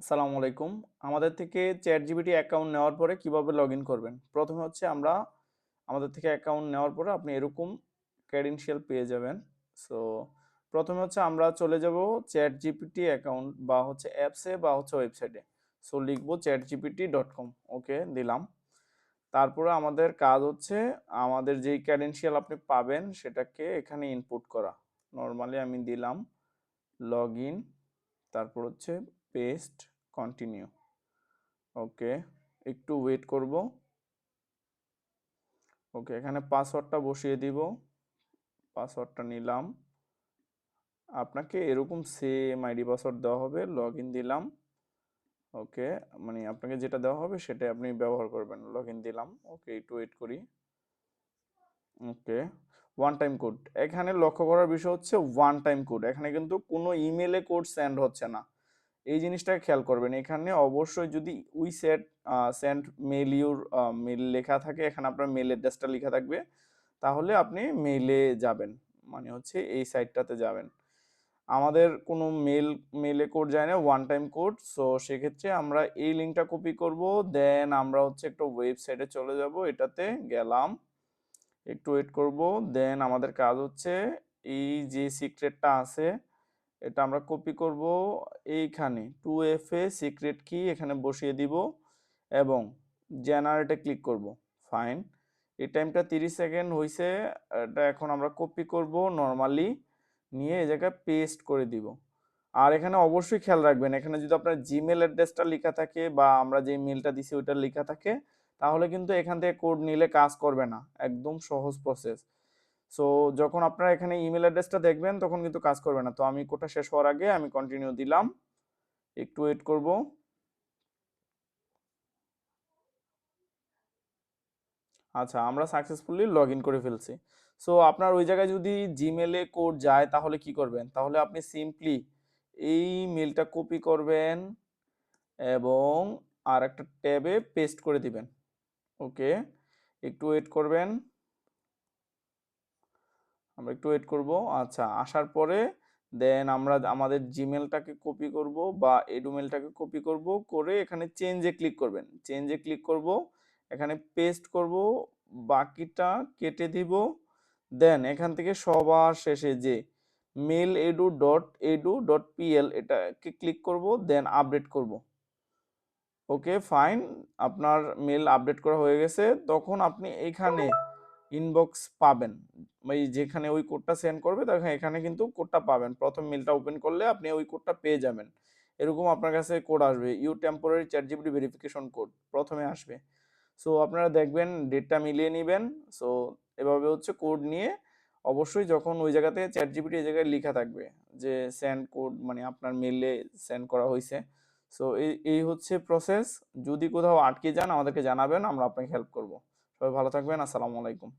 আসসালামু আলাইকুম। আমাদের থেকে চ্যাটজিপিটি অ্যাকাউন্ট নেওয়ার পরে কিভাবে লগইন করবেন? প্রথমে হচ্ছে আমাদের থেকে অ্যাকাউন্ট নেওয়ার পরে আপনি এরকম ক্রেডেনশিয়াল পেয়ে যাবেন। সো প্রথমে হচ্ছে আমরা চলে যাব চ্যাটজিপিটি অ্যাকাউন্ট বা হচ্ছে অ্যাপসে বা হচ্ছে ওয়েবসাইটে। সো লিখব chatgpt.com, ওকে দিলাম। তারপরে আমাদের কাজ হচ্ছে আমাদের যেই ক্রেডেনশিয়াল আপনি পাবেন সেটাকে এখানে ইনপুট করা। নরমালি আমি দিলাম লগইন, তারপর হচ্ছে পেস্ট, কন্টিনিউ। ওকে, একটু ওয়েট করব। ওকে, এখানে পাসওয়ার্ডটা বসিয়ে দিব। পাসওয়ার্ডটা নিলাম। আপনাকে এরকম সেম আইডি পাসওয়ার্ড দেওয়া হবে, লগ ইন দিলাম। ওকে, মানে আপনাকে যেটা দেওয়া হবে সেটাই আপনি ব্যবহার করবেন। লগ ইন দিলাম। ওকে, একটু ওয়েট করি। ওকে, ওয়ান টাইম কোড। এখানে লক্ষ্য করার বিষয় হচ্ছে ওয়ান টাইম কোড, এখানে কিন্তু কোনো ইমেলে কোড সেন্ড হচ্ছে না। এই জিনিসটাকে খেয়াল করবেন। এখানে অবশ্যই যদি we send mail your mail লেখা থাকে, এখানে আপনার মেল অ্যাড্রেসটা লেখা থাকবে, তাহলে আপনি মেইলে যাবেন, মানে হচ্ছে এই সাইটটাতে যাবেন। আমাদের কোনো মেলে কোড যায় না, ওয়ান টাইম কোড। সো সেক্ষেত্রে আমরা এই লিঙ্কটা কপি করব, দেন আমরা হচ্ছে একটা ওয়েবসাইটে চলে যাব, এটাতে গেলাম, একটু ওয়েট করব। দেন আমাদের কাজ হচ্ছে এই যে সিক্রেটটা আছে এটা আমরা কপি করব, এইখানে 2FA সিক্রেট কি এখানে বসিয়ে দিব এবং জেনারেটে ক্লিক করব। ফাইন, এই টাইমটা 30 সেকেন্ড হয়েছে। এটা এখন আমরা কপি করব নরমালি, নিয়ে এই জায়গায় পেস্ট করে দিব। আর এখানে অবশ্যই খেয়াল রাখবেন, এখানে যদি আপনার জিমেল অ্যাড্রেসটা লেখা থাকে বা আমরা যে মেলটা দিছি ওইটা লেখা থাকে, তাহলে কিন্তু এখান থেকে কোড নিলে কাজ করবে না। একদম সহজ প্রসেস। সো যখন আপনারা এখানে ইমেল অ্যাড্রেসটা দেখবেন তখন কিন্তু কাজ করবে না। তো আমি কোডটা শেষ হওয়ার আগে আমি কন্টিনিউ দিলাম, একটু ওয়েট করব। আচ্ছা, আমরা সাকসেসফুলি লগ ইন করে ফেলছি। সো আপনার ওই জায়গায় যদি জিমেলে কোড যায় তাহলে কি করবেন? তাহলে আপনি সিম্পলি এই মেলটা কপি করবেন এবং আর একটা ট্যাবে পেস্ট করে দিবেন। ওকে, একটু ওয়েট করবেন। আমরা একটু ওয়েট করব। আচ্ছা, আসার পরে দেন আমরা আমাদের জিমেলটাকে কপি করব বা এডুমেলটাকে কপি করব, করে এখানে চেঞ্জে ক্লিক করবেন। চেঞ্জে ক্লিক করব, এখানে পেস্ট করব, বাকিটা কেটে দিব। দেন এখান থেকে সবার শেষে যে mailedu.edu.pl এটাকে ক্লিক করব, দেন আপডেট করব। ওকে ফাইন, আপনার মেল আপডেট করা হয়ে গেছে। তখন আপনি এখানে ইনবক্স পাবেন, এই যেখানে ওই কোডটা সেন্ড করবে তখন এখানে কিন্তু কোডটা পাবেন। প্রথম মেলটা ওপেন করলে আপনি ওই কোডটা পেয়ে যাবেন। এরকম আপনার কাছে কোড আসবে, you temporary ChatGPT verification code প্রথমে আসবে। সো আপনারা দেখবেন, ডেটটা মিলিয়ে নেবেন। সো এভাবে হচ্ছে কোড নিয়ে অবশ্যই যখন ওই জায়গাতে চ্যাটজিপিটি এই জায়গায় লেখা থাকবে যে সেন্ড কোড, মানে আপনার মেলে সেন্ড করা হয়েছে। সো এই হচ্ছে প্রসেস। যদি কোথাও আটকে যান আমাদেরকে জানাবেন, আমরা আপনাকে হেল্প করব। সবাই ভালো থাকবেন। আসসালামু আলাইকুম।